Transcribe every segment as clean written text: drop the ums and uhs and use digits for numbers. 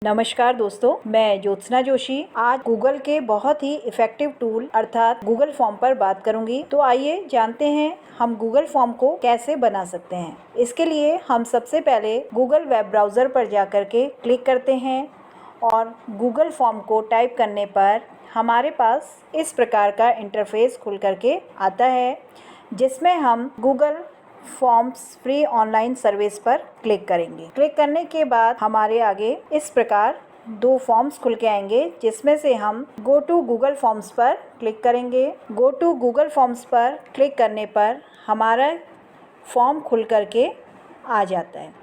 नमस्कार दोस्तों, मैं ज्योत्सना जोशी आज गूगल के बहुत ही इफेक्टिव टूल अर्थात गूगल फॉर्म पर बात करूंगी। तो आइए जानते हैं हम गूगल फॉर्म को कैसे बना सकते हैं। इसके लिए हम सबसे पहले गूगल वेब ब्राउज़र पर जाकर के क्लिक करते हैं और गूगल फॉर्म को टाइप करने पर हमारे पास इस प्रकार का इंटरफेस खुल करके आता है, जिसमें हम Google forms free online service पर क्लिक करेंगे। क्लिक करने के बाद हमारे आगे इस प्रकार दो फॉर्म्स खुल के आएंगे, जिसमें से हम गो टू गूगल फॉर्म्स पर क्लिक करेंगे। गो टू गूगल फॉर्म्स पर क्लिक करने पर हमारा फॉर्म खुल करके आ जाता है।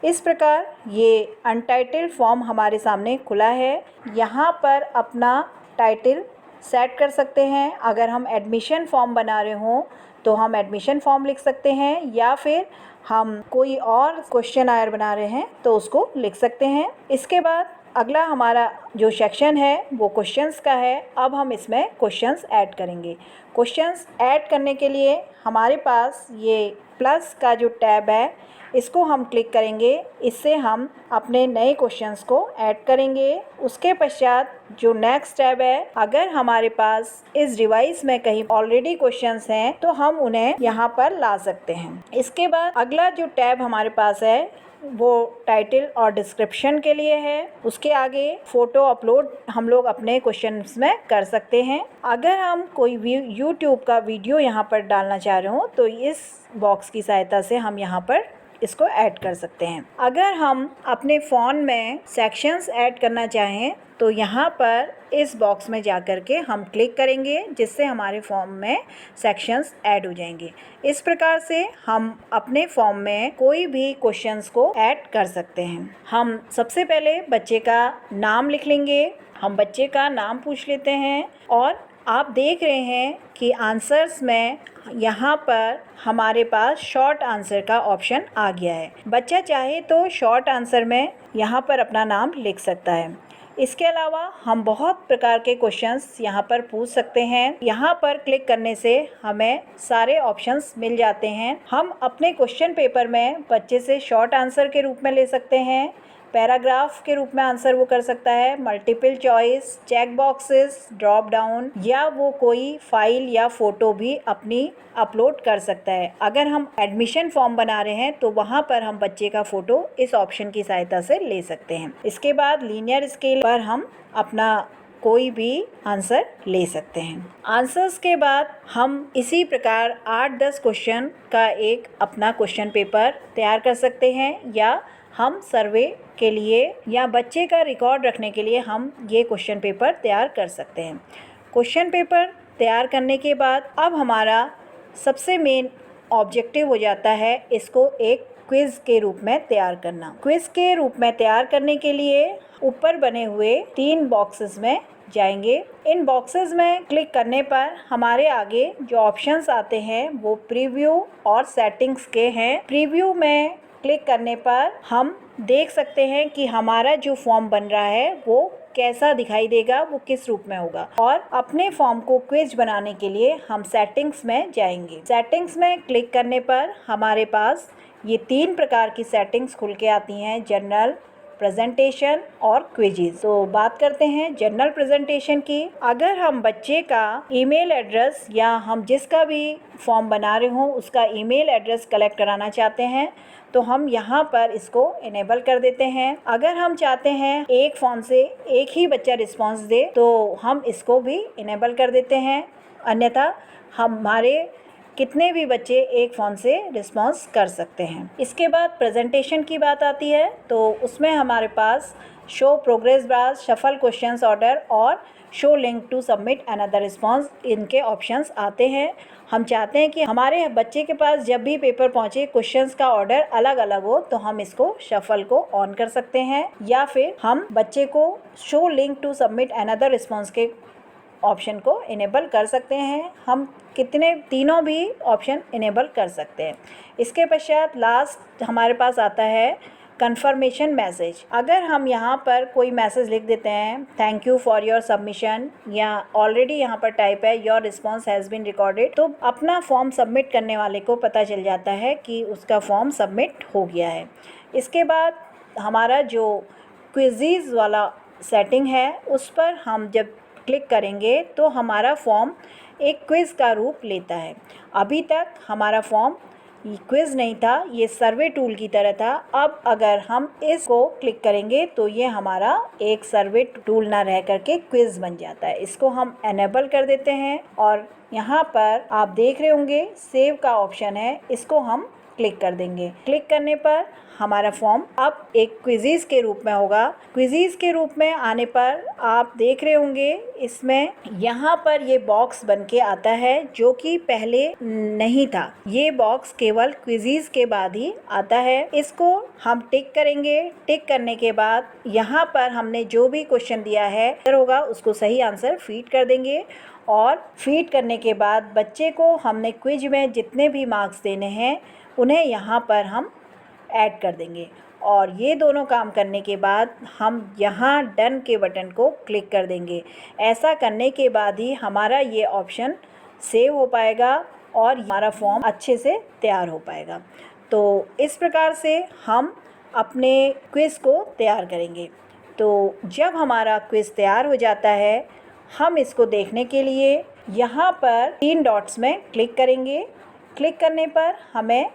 इस प्रकार ये अनटाइटल्ड फॉर्म हमारे सामने खुला है। यहाँ पर अपना टाइटल सेट कर सकते हैं। अगर हम एडमिशन फॉर्म बना रहे हों तो हम एडमिशन फॉर्म लिख सकते हैं, या फिर हम कोई और क्वेश्चन आयर बना रहे हैं तो उसको लिख सकते हैं। इसके बाद अगला हमारा जो सेक्शन है वो क्वेश्चंस का है। अब हम इसमें क्वेश्चंस ऐड करेंगे। क्वेश्चंस ऐड करने के लिए हमारे पास ये प्लस का जो टैब है, इसको हम क्लिक करेंगे। इससे हम अपने नए क्वेश्चंस को ऐड करेंगे। उसके पश्चात जो नेक्स्ट टैब है, अगर हमारे पास इस डिवाइस में कहीं ऑलरेडी क्वेश्चंस हैं तो हम उन्हें यहाँ पर ला सकते हैं। इसके बाद अगला जो टैब हमारे पास है वो टाइटल और डिस्क्रिप्शन के लिए है। उसके आगे फ़ोटो अपलोड हम लोग अपने क्वेश्चंस में कर सकते हैं। अगर हम कोई यूट्यूब का वीडियो यहाँ पर डालना चाह रहे हो तो इस बॉक्स की सहायता से हम यहाँ पर इसको ऐड कर सकते हैं। अगर हम अपने फ़ोन में सेक्शंस ऐड करना चाहें तो यहाँ पर इस बॉक्स में जाकर के हम क्लिक करेंगे, जिससे हमारे फॉर्म में सेक्शंस ऐड हो जाएंगे। इस प्रकार से हम अपने फॉर्म में कोई भी क्वेश्चंस को ऐड कर सकते हैं। हम सबसे पहले बच्चे का नाम लिख लेंगे। हम बच्चे का नाम पूछ लेते हैं और आप देख रहे हैं कि आंसर्स में यहाँ पर हमारे पास शॉर्ट आंसर का ऑप्शन आ गया है। बच्चा चाहे तो शॉर्ट आंसर में यहाँ पर अपना नाम लिख सकता है। इसके अलावा हम बहुत प्रकार के क्वेश्चंस यहाँ पर पूछ सकते हैं। यहाँ पर क्लिक करने से हमें सारे ऑप्शंस मिल जाते हैं। हम अपने क्वेश्चन पेपर में बच्चे से शॉर्ट आंसर के रूप में ले सकते हैं, पैराग्राफ के रूप में आंसर वो कर सकता है, multiple choice, check boxes, drop down, या वो कोई फाइल या फ़ोटो भी अपनी अपलोड कर सकता है। अगर हम एडमिशन फॉर्म बना रहे हैं तो वहाँ पर हम बच्चे का फ़ोटो इस ऑप्शन की सहायता से ले सकते हैं। इसके बाद लीनियर स्केल पर हम अपना कोई भी आंसर ले सकते हैं। आंसर्स के बाद हम इसी प्रकार 8-10 क्वेश्चन का एक अपना क्वेश्चन पेपर तैयार कर सकते हैं, या हम सर्वे के लिए या बच्चे का रिकॉर्ड रखने के लिए हम ये क्वेश्चन पेपर तैयार कर सकते हैं। क्वेश्चन पेपर तैयार करने के बाद अब हमारा सबसे मेन ऑब्जेक्टिव हो जाता है इसको एक क्विज़ के रूप में तैयार करना। क्विज़ के रूप में तैयार करने के लिए ऊपर बने हुए 3 बॉक्सेस में जाएंगे। इन बॉक्सेस में क्लिक करने पर हमारे आगे जो ऑप्शंस आते हैं वो प्रीव्यू और सेटिंग्स के हैं। प्रीव्यू में क्लिक करने पर हम देख सकते हैं कि हमारा जो फॉर्म बन रहा है वो कैसा दिखाई देगा, वो किस रूप में होगा। और अपने फॉर्म को क्विज बनाने के लिए हम सेटिंग्स में जाएंगे। सेटिंग्स में क्लिक करने पर हमारे पास ये 3 प्रकार की सेटिंग्स खुल के आती हैं, जनरल, प्रेजेंटेशन और क्विज़। तो बात करते हैं जनरल प्रेजेंटेशन की। अगर हम बच्चे का ईमेल एड्रेस या हम जिसका भी फॉर्म बना रहे हों उसका ईमेल एड्रेस कलेक्ट कराना चाहते हैं तो हम यहाँ पर इसको इनेबल कर देते हैं। अगर हम चाहते हैं एक फ़ोन से एक ही बच्चा रिस्पॉन्स दे तो हम इसको भी इनेबल कर देते हैं, अन्यथा हमारे कितने भी बच्चे एक फ़ोन से रिस्पॉन्स कर सकते हैं। इसके बाद प्रेजेंटेशन की बात आती है तो उसमें हमारे पास show progress bar, shuffle questions order और show link to submit another response, इनके ऑप्शंस आते हैं। हम चाहते हैं कि हमारे बच्चे के पास जब भी पेपर पहुंचे क्वेश्चंस का ऑर्डर अलग अलग हो तो हम इसको शफल को ऑन कर सकते हैं, या फिर हम बच्चे को show link to submit another response के ऑप्शन को इनेबल कर सकते हैं। हम तीनों भी ऑप्शन इनेबल कर सकते हैं। इसके पश्चात लास्ट हमारे पास आता है कन्फर्मेशन मैसेज। अगर हम यहाँ पर कोई मैसेज लिख देते हैं, thank you for your submission, या ऑलरेडी यहाँ पर टाइप है your response has been recorded, तो अपना फॉर्म सबमिट करने वाले को पता चल जाता है कि उसका फॉर्म सबमिट हो गया है। इसके बाद हमारा जो क्विज़ीज़ वाला सेटिंग है उस पर हम जब क्लिक करेंगे तो हमारा फॉर्म एक क्विज़ का रूप लेता है। अभी तक हमारा फॉर्म क्विज़ नहीं था, ये सर्वे टूल की तरह था। अब अगर हम इसको क्लिक करेंगे तो ये हमारा एक सर्वे टूल ना रह करके क्विज़ बन जाता है। इसको हम एनेबल कर देते हैं और यहाँ पर आप देख रहे होंगे सेव का ऑप्शन है, इसको हम क्लिक कर देंगे। क्लिक करने पर हमारा फॉर्म अब एक क्विज़ीज़ के रूप में होगा। क्विज़ीज़ के रूप में आने पर आप देख रहे होंगे इसमें यहाँ पर ये बॉक्स बन के आता है जो कि पहले नहीं था। ये बॉक्स केवल क्विज़ीज़ के बाद ही आता है। इसको हम टिक करेंगे। टिक करने के बाद यहाँ पर हमने जो भी क्वेश्चन दिया है होगा उसको सही आंसर फीड कर देंगे और फीड करने के बाद बच्चे को हमने क्विज में जितने भी मार्क्स देने हैं उन्हें यहाँ पर हम ऐड कर देंगे। और ये दोनों काम करने के बाद हम यहाँ डन के बटन को क्लिक कर देंगे। ऐसा करने के बाद ही हमारा ये ऑप्शन सेव हो पाएगा और हमारा फॉर्म अच्छे से तैयार हो पाएगा। तो इस प्रकार से हम अपने क्विज़ को तैयार करेंगे। तो जब हमारा क्विज़ तैयार हो जाता है हम इसको देखने के लिए यहाँ पर 3 डॉट्स में क्लिक करेंगे। क्लिक करने पर हमें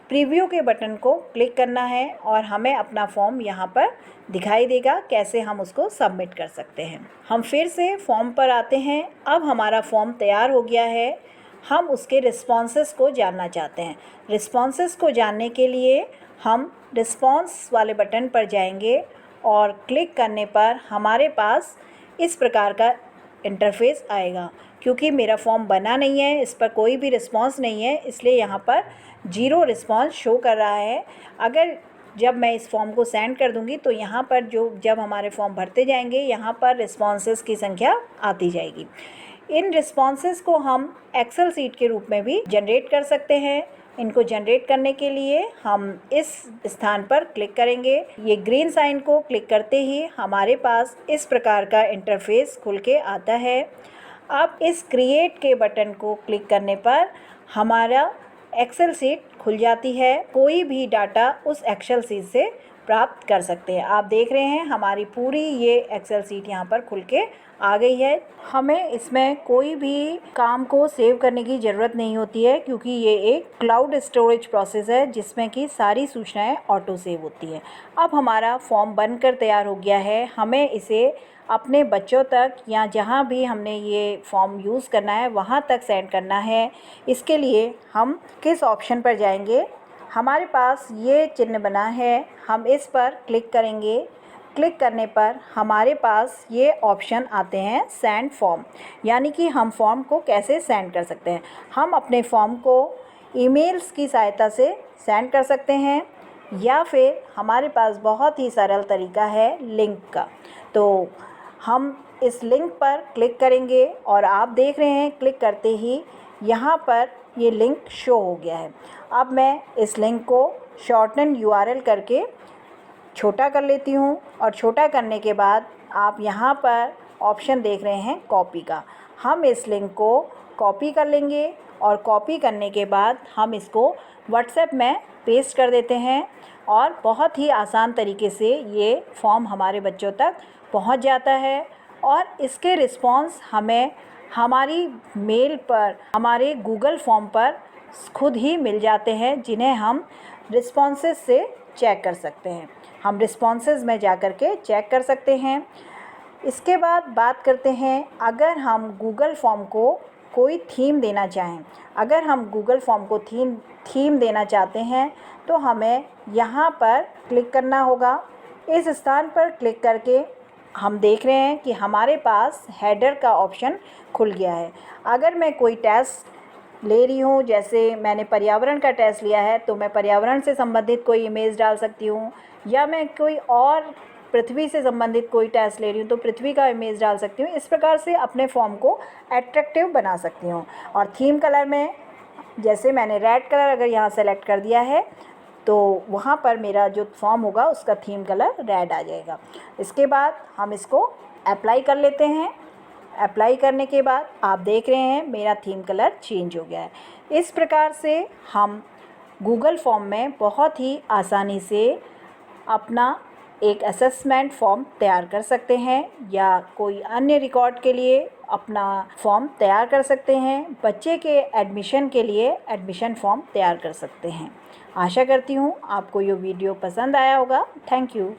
प्रीव्यू के बटन को क्लिक करना है और हमें अपना फॉर्म यहाँ पर दिखाई देगा, कैसे हम उसको सबमिट कर सकते हैं। हम फिर से फॉर्म पर आते हैं। अब हमारा फॉर्म तैयार हो गया है। हम उसके रिस्पॉन्सेस को जानना चाहते हैं। रिस्पॉन्सेस को जानने के लिए हम रिस्पॉन्स वाले बटन पर जाएंगे और क्लिक करने पर हमारे पास इस प्रकार का इंटरफेस आएगा। क्योंकि मेरा फॉर्म बना नहीं है, इस पर कोई भी रिस्पॉन्स नहीं है, इसलिए यहाँ पर 0 रिस्पॉन्स शो कर रहा है। अगर जब मैं इस फॉर्म को सेंड कर दूँगी तो यहाँ पर जब हमारे फॉर्म भरते जाएंगे यहाँ पर रिस्पॉन्सेस की संख्या आती जाएगी। इन रिस्पॉन्सेस को हम एक्सेल सीट के रूप में भी जनरेट कर सकते हैं। इनको जनरेट करने के लिए हम इस स्थान पर क्लिक करेंगे। ये ग्रीन साइन को क्लिक करते ही हमारे पास इस प्रकार का इंटरफेस खुल के आता है। अब इस क्रिएट के बटन को क्लिक करने पर हमारा एक्सेल सीट खुल जाती है। कोई भी डाटा उस एक्सेल सीट से प्राप्त कर सकते हैं। आप देख रहे हैं हमारी पूरी ये एक्सेल सीट यहाँ पर खुल के आ गई है। हमें इसमें कोई भी काम को सेव करने की ज़रूरत नहीं होती है क्योंकि ये एक क्लाउड स्टोरेज प्रोसेस है जिसमें कि सारी सूचनाएं ऑटो सेव होती है। अब हमारा फॉर्म बनकर तैयार हो गया है। हमें इसे अपने बच्चों तक या जहाँ भी हमने ये फॉर्म यूज़ करना है वहाँ तक सेंड करना है। इसके लिए हम किस ऑप्शन पर जाएंगे? हमारे पास ये चिन्ह बना है, हम इस पर क्लिक करेंगे। क्लिक करने पर हमारे पास ये ऑप्शन आते हैं सेंड फॉर्म, यानी कि हम फॉर्म को कैसे सेंड कर सकते हैं। हम अपने फॉर्म को ईमेल्स की सहायता से सेंड कर सकते हैं या फिर हमारे पास बहुत ही सरल तरीका है लिंक का। तो हम इस लिंक पर क्लिक करेंगे और आप देख रहे हैं क्लिक करते ही यहाँ पर ये लिंक शो हो गया है। अब मैं इस लिंक को शॉर्टन URL करके छोटा कर लेती हूँ और छोटा करने के बाद आप यहाँ पर ऑप्शन देख रहे हैं कॉपी का। हम इस लिंक को कॉपी कर लेंगे और कॉपी करने के बाद हम इसको व्हाट्सएप में पेस्ट कर देते हैं और बहुत ही आसान तरीके से ये फॉर्म हमारे बच्चों तक पहुँच जाता है और इसके रिस्पॉन्स हमें हमारी मेल पर, हमारे गूगल फॉर्म पर खुद ही मिल जाते हैं, जिन्हें हम रिस्पॉन्सेस से चेक कर सकते हैं। हम रिस्पॉन्सेस में जा कर के चेक कर सकते हैं। इसके बाद बात करते हैं, अगर हम गूगल फॉर्म को कोई थीम देना चाहें, अगर हम गूगल फॉर्म को थीम देना चाहते हैं तो हमें यहाँ पर क्लिक करना होगा। इस स्थान पर क्लिक करके हम देख रहे हैं कि हमारे पास हेडर का ऑप्शन खुल गया है। अगर मैं कोई टेस्ट ले रही हूँ, जैसे मैंने पर्यावरण का टेस्ट लिया है, तो मैं पर्यावरण से संबंधित कोई इमेज डाल सकती हूँ, या मैं कोई और पृथ्वी से संबंधित कोई टेस्ट ले रही हूँ तो पृथ्वी का इमेज डाल सकती हूँ। इस प्रकार से अपने फॉर्म को एट्रैक्टिव बना सकती हूँ। और थीम कलर में जैसे मैंने रेड कलर अगर यहाँ सेलेक्ट कर दिया है तो वहाँ पर मेरा जो फॉर्म होगा उसका थीम कलर रेड आ जाएगा। इसके बाद हम इसको अप्लाई कर लेते हैं। अप्लाई करने के बाद आप देख रहे हैं मेरा थीम कलर चेंज हो गया है। इस प्रकार से हम गूगल फॉर्म में बहुत ही आसानी से अपना एक असेसमेंट फॉर्म तैयार कर सकते हैं या कोई अन्य रिकॉर्ड के लिए अपना फॉर्म तैयार कर सकते हैं। बच्चे के एडमिशन के लिए एडमिशन फॉर्म तैयार कर सकते हैं। आशा करती हूँ आपको ये वीडियो पसंद आया होगा। Thank you.